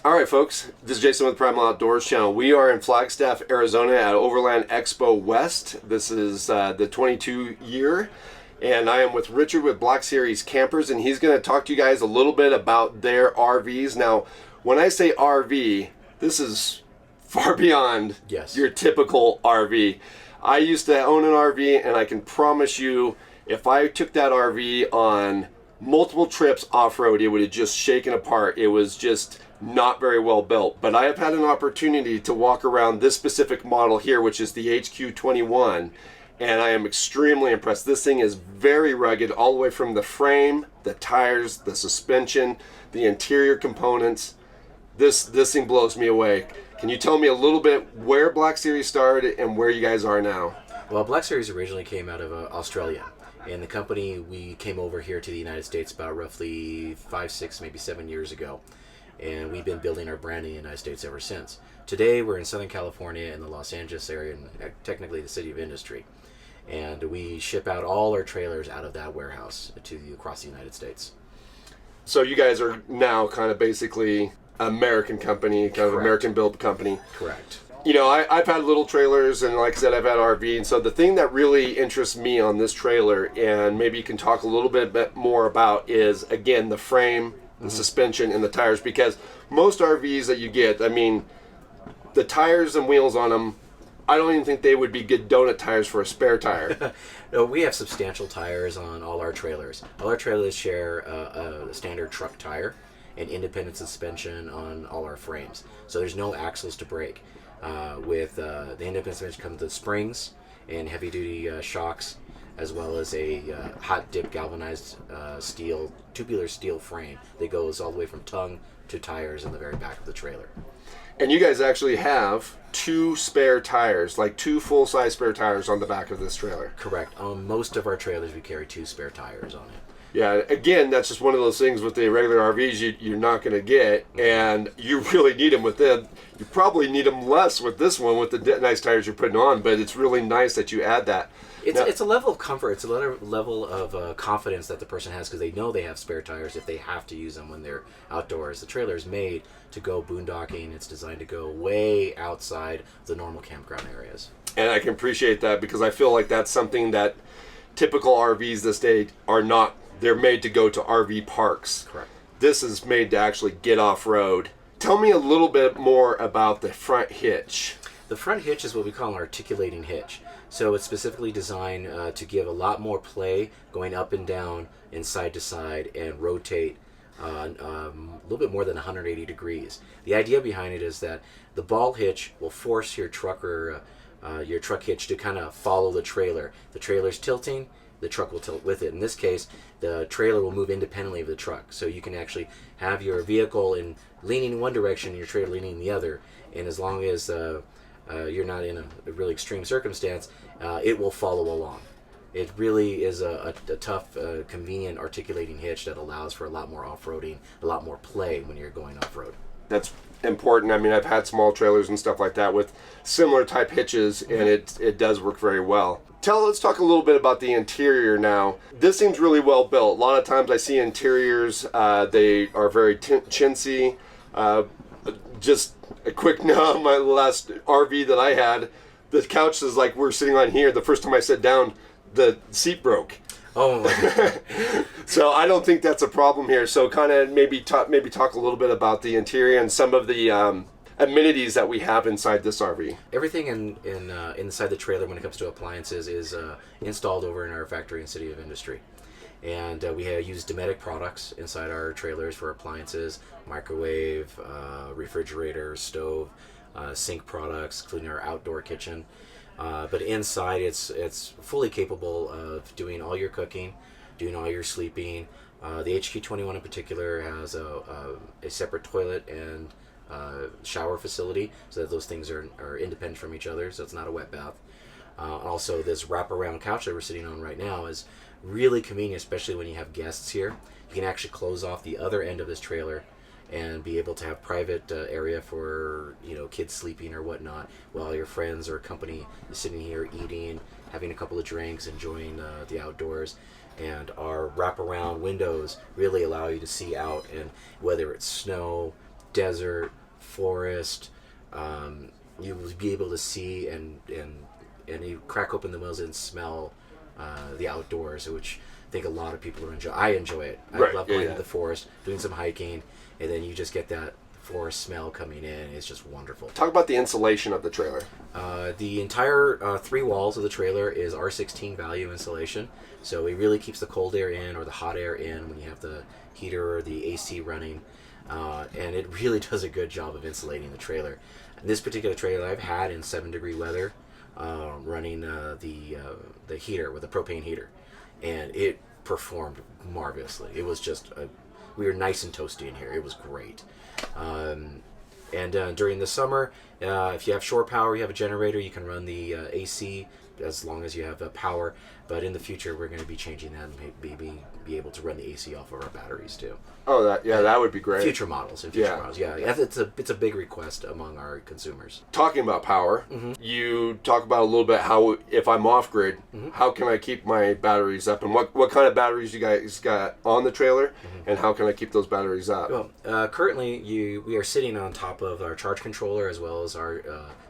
All right, folks, this is Jason with Primal Outdoors channel. We are in Flagstaff, Arizona at Overland Expo West. This is the 22 year, and I am with Richard with Black Series Campers, and he's going to talk to you guys a little bit about their RVs. Now, when I say RV, this is far beyond your typical RV. I used to own an RV, and I can promise you, if I took that RV on multiple trips off-road, it would have just shaken apart. It was just not very well built. But I have had an opportunity to walk around this specific model here, which is the HQ21, and I am extremely impressed. This thing is very rugged, all the way from the frame, the tires, the suspension, the interior components. This thing blows me away. Can you tell me a little bit where Black Series started and where you guys are now? Well, Black Series originally came out of Australia. And the company, we came over here to the United States about roughly 5, 6, maybe 7 years ago. And we've been building our brand in the United States ever since. Today, we're in Southern California in the Los Angeles area, and technically the city of industry. And we ship out all our trailers out of that warehouse across the United States. So you guys are now kind of basically American company, kind of American-built company. Correct. You know, I've had little trailers, and like I said, I've had RV, and so the thing that really interests me on this trailer, and maybe you can talk a little bit more about, is, again, the frame, the suspension, and the tires, because most RVs that you get, I mean, the tires and wheels on them, I don't even think they would be good donut tires for a spare tire. No, we have substantial tires on all our trailers. All our trailers share a standard truck tire and independent suspension on all our frames, so there's no axles to break. With the independent suspension comes with springs and heavy-duty shocks, as well as a hot-dip galvanized tubular steel frame that goes all the way from tongue to tires in the very back of the trailer. And you guys actually have 2 spare tires, like 2 full-size spare tires on the back of this trailer. Correct. On most of our trailers, we carry 2 spare tires on it. Yeah, again, that's just one of those things with the regular RVs you're not going to get, and you really need them with them. You probably need them less with this one, with the nice tires you're putting on, but it's really nice that you add that. It's a level of comfort. It's a level of confidence that the person has, because they know they have spare tires if they have to use them when they're outdoors. The trailer is made to go boondocking. It's designed to go way outside the normal campground areas. And I can appreciate that, because I feel like that's something that typical RVs this day are not. They're made to go to RV parks. Correct. This is made to actually get off-road. Tell me a little bit more about the front hitch. The front hitch is what we call an articulating hitch. So it's specifically designed to give a lot more play going up and down and side to side and rotate a little bit more than 180 degrees. The idea behind it is that the ball hitch will force your truck hitch to kind of follow the trailer. The trailer's tilting, the truck will tilt with it. In this case, the trailer will move independently of the truck. So you can actually have your vehicle leaning in one direction and your trailer leaning in the other. And as long as you're not in a really extreme circumstance, it will follow along. It really is a tough, convenient articulating hitch that allows for a lot more off-roading, a lot more play when you're going off-road. That's important. I mean, I've had small trailers and stuff like that with similar type hitches, and it does work very well. Let's talk a little bit about the interior now. This seems really well built. A lot of times I see interiors, they are very chintzy. Just a quick note on my last RV that I had, the couch is like we're sitting on here. The first time I sat down, the seat broke. Oh. So I don't think that's a problem here. So kind of maybe talk a little bit about the interior and some of the amenities that we have inside this RV. Everything inside the trailer when it comes to appliances is installed over in our factory and city of industry. And we use Dometic products inside our trailers for appliances, microwave, refrigerator, stove, sink products, including our outdoor kitchen. But inside it's fully capable of doing all your cooking, doing all your sleeping. The HQ21 in particular has a separate toilet and shower facility, so that those things are independent from each other, so it's not a wet bath. Also, this wraparound couch that we're sitting on right now is really convenient, especially when you have guests here. You can actually close off the other end of this trailer and be able to have private area for kids sleeping or whatnot, while your friends or company is sitting here eating, having a couple of drinks, enjoying the outdoors. And our wraparound windows really allow you to see out, and whether it's snow, desert, forest. You will be able to see and you crack open the windows and smell the outdoors, which I think a lot of people enjoy. I enjoy it. I love going into the forest, doing some hiking, and then you just get that forest smell coming in. It's just wonderful. Talk about the insulation of the trailer. The entire 3 walls of the trailer is R16 value insulation, so it really keeps the cold air in or the hot air in when you have the heater or the AC running, and it really does a good job of insulating the trailer. This particular trailer I've had in 7-degree weather, running the heater with a propane heater, and it performed marvelously. It was just we were nice and toasty in here. It was great. During the summer, if you have shore power, you have a generator, you can run the AC as long as you have power. But in the future, we're going to be changing that and maybe be able to run the AC off of our batteries too. Oh, that would be great. Future models. It's a big request among our consumers. Talking about power, you talk about a little bit how if I'm off grid, how can I keep my batteries up, and what kind of batteries you guys got on the trailer, and how can I keep those batteries up? Well, currently we are sitting on top of our charge controller as well as our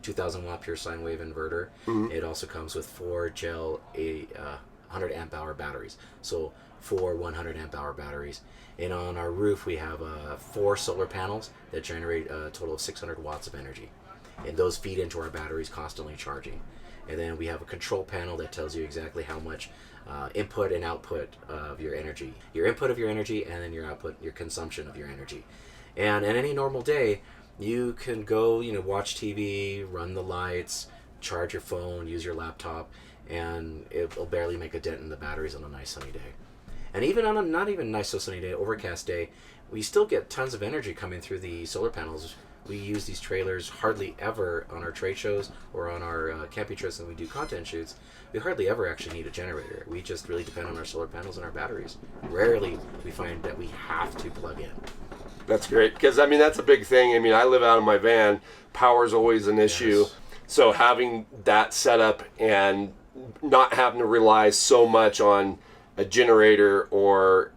2,000 watt pure sine wave inverter. It also comes with 4 gel 100 amp hour batteries, so 4 100 amp hour batteries. And on our roof we have 4 solar panels that generate a total of 600 watts of energy, and those feed into our batteries constantly charging. And then we have a control panel that tells you exactly how much input and output of your energy, your input of your energy, and then your output, your consumption of your energy. And in any normal day, you can go, watch TV, run the lights, charge your phone, use your laptop, and it'll barely make a dent in the batteries on a nice sunny day. And even on a not even nice so sunny day, overcast day, we still get tons of energy coming through the solar panels. We use these trailers hardly ever on our trade shows or on our camping trips when we do content shoots. We hardly ever actually need a generator. We just really depend on our solar panels and our batteries. Rarely we find that we have to plug in. That's great, because that's a big thing. I live out of my van. Power's always an issue. Yes. So having that setup and not having to rely so much on a generator or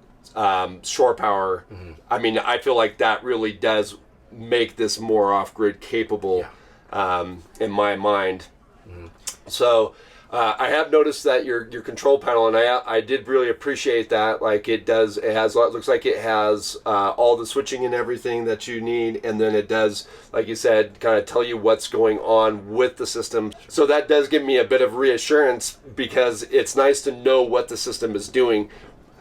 shore power, I feel like that really does make this more off-grid capable, in my mind. So I have noticed that your control panel, and I did really appreciate that. Like it looks like it has all the switching and everything that you need, and then it does, like you said, kind of tell you what's going on with the system. So that does give me a bit of reassurance, because it's nice to know what the system is doing.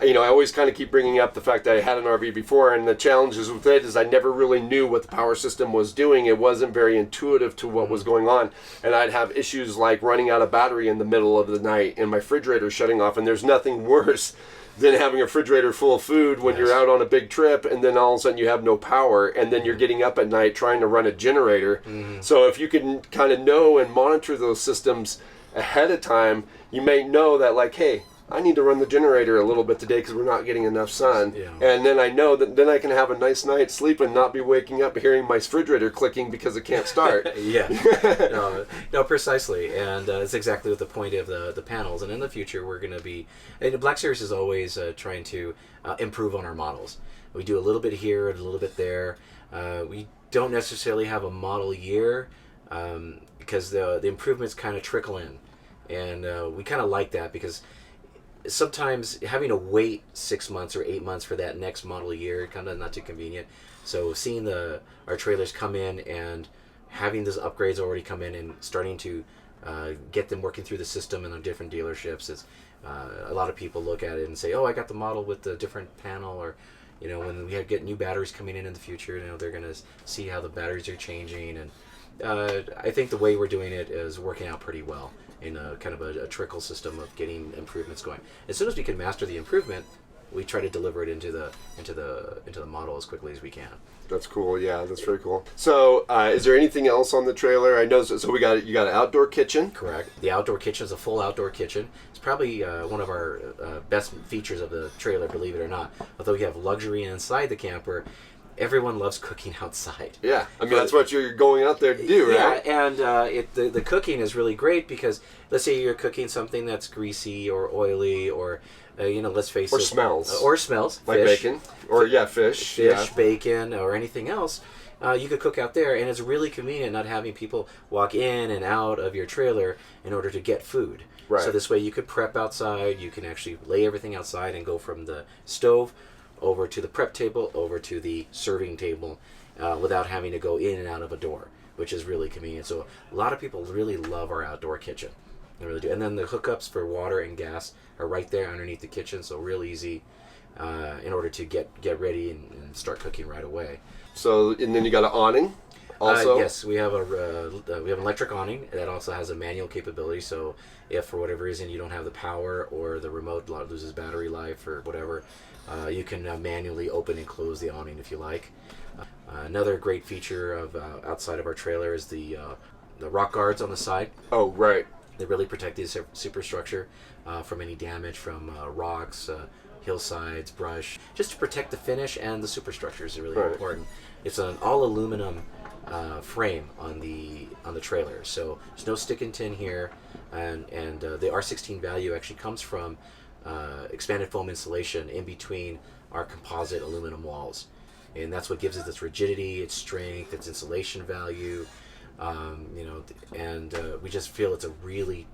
I always kind of keep bringing up the fact that I had an RV before, and the challenges with it is I never really knew what the power system was doing. It wasn't very intuitive to what was going on, and I'd have issues like running out of battery in the middle of the night and my refrigerator shutting off, and there's nothing worse than having a refrigerator full of food when you're out on a big trip, and then all of a sudden you have no power, and then you're getting up at night trying to run a generator. So if you can kind of know and monitor those systems ahead of time, you may know that, like, hey, I need to run the generator a little bit today because we're not getting enough sun. And then I know that then I can have a nice night's sleep and not be waking up hearing my refrigerator clicking because it can't start. No, precisely. And it's exactly what the point of the panels. And in the future, we're going to be... And Black Series is always trying to improve on our models. We do a little bit here and a little bit there. We don't necessarily have a model year because the improvements kind of trickle in. And we kind of like that, because sometimes having to wait 6 months or 8 months for that next model year, kind of not too convenient. So seeing our trailers come in and having those upgrades already come in and starting to get them working through the system in the different dealerships is a lot of people look at it and say, oh, I got the model with the different panel, or when we get new batteries coming in the future, they're going to see how the batteries are changing. And I think the way we're doing it is working out pretty well in a kind of a trickle system of getting improvements going. As soon as we can master the improvement, we try to deliver it into the model as quickly as we can. That's cool. Yeah, that's very cool. So, is there anything else on the trailer? I know. So you got an outdoor kitchen. Correct. The outdoor kitchen is a full outdoor kitchen. It's probably one of our best features of the trailer, believe it or not. Although you have luxury inside the camper, everyone loves cooking outside. Yeah, I mean, that's what you're going out there to do, right? Yeah, and the cooking is really great because let's say you're cooking something that's greasy or oily or, let's face it. Or smells. Like fish, bacon. Or, fish. Fish, bacon, or anything else. You could cook out there, and it's really convenient not having people walk in and out of your trailer in order to get food. Right. So this way you could prep outside, you can actually lay everything outside and go from the stove over to the prep table, over to the serving table without having to go in and out of a door, which is really convenient. So a lot of people really love our outdoor kitchen. They really do. And then the hookups for water and gas are right there underneath the kitchen, so real easy in order to get ready and start cooking right away. So, and then you got an awning also? Yes, we have an electric awning that also has a manual capability. So if for whatever reason you don't have the power or the remote loses battery life or whatever, you can manually open and close the awning if you like. Another great feature of outside of our trailer is the rock guards on the side. Oh, right. They really protect the superstructure from any damage from rocks, hillsides, brush. Just to protect the finish and the superstructure is really important. It's an all aluminum frame on the trailer, so there's no stick and tin here, and the R16 value actually comes from expanded foam insulation in between our composite aluminum walls, and that's what gives it this rigidity, its strength, its insulation value, and we just feel it's a really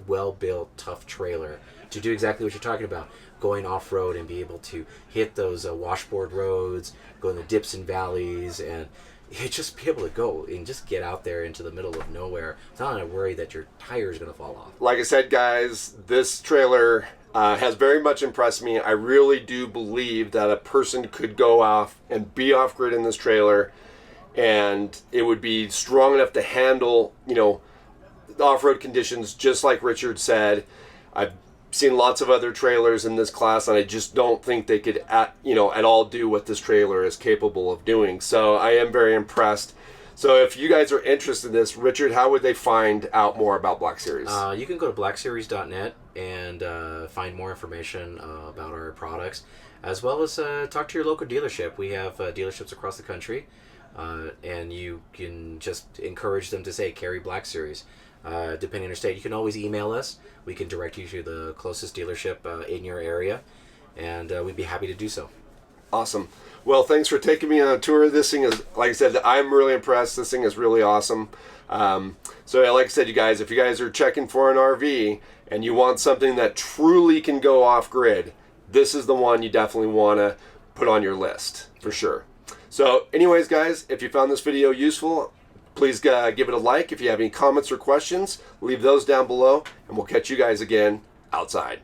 well-built, tough trailer to do exactly what you're talking about, going off-road and be able to hit those washboard roads, go in the dips and valleys, and you just be able to go and just get out there into the middle of nowhere without a worry that your tire is going to fall off. Like I said, guys, this trailer has very much impressed me. I really do believe that a person could go off and be off-grid in this trailer, and it would be strong enough to handle, off-road conditions, just like Richard said. I've seen lots of other trailers in this class, and I just don't think they could at all do what this trailer is capable of doing. So I am very impressed. So if you guys are interested in this, Richard, how would they find out more about Black Series? You can go to blackseries.net and find more information about our products, as well as talk to your local dealership. We have dealerships across the country, and you can just encourage them to say, carry Black Series. Depending on your state, you can always email us. We can direct you to the closest dealership in your area, and we'd be happy to do so. Awesome. Well, thanks for taking me on a tour. This thing is, like I said, I'm really impressed. This thing is really awesome. So like I said, you guys, if you guys are checking for an RV and you want something that truly can go off-grid, this is the one you definitely want to put on your list, for sure. So anyways, guys, if you found this video useful, please give it a like. If you have any comments or questions, leave those down below, and we'll catch you guys again outside.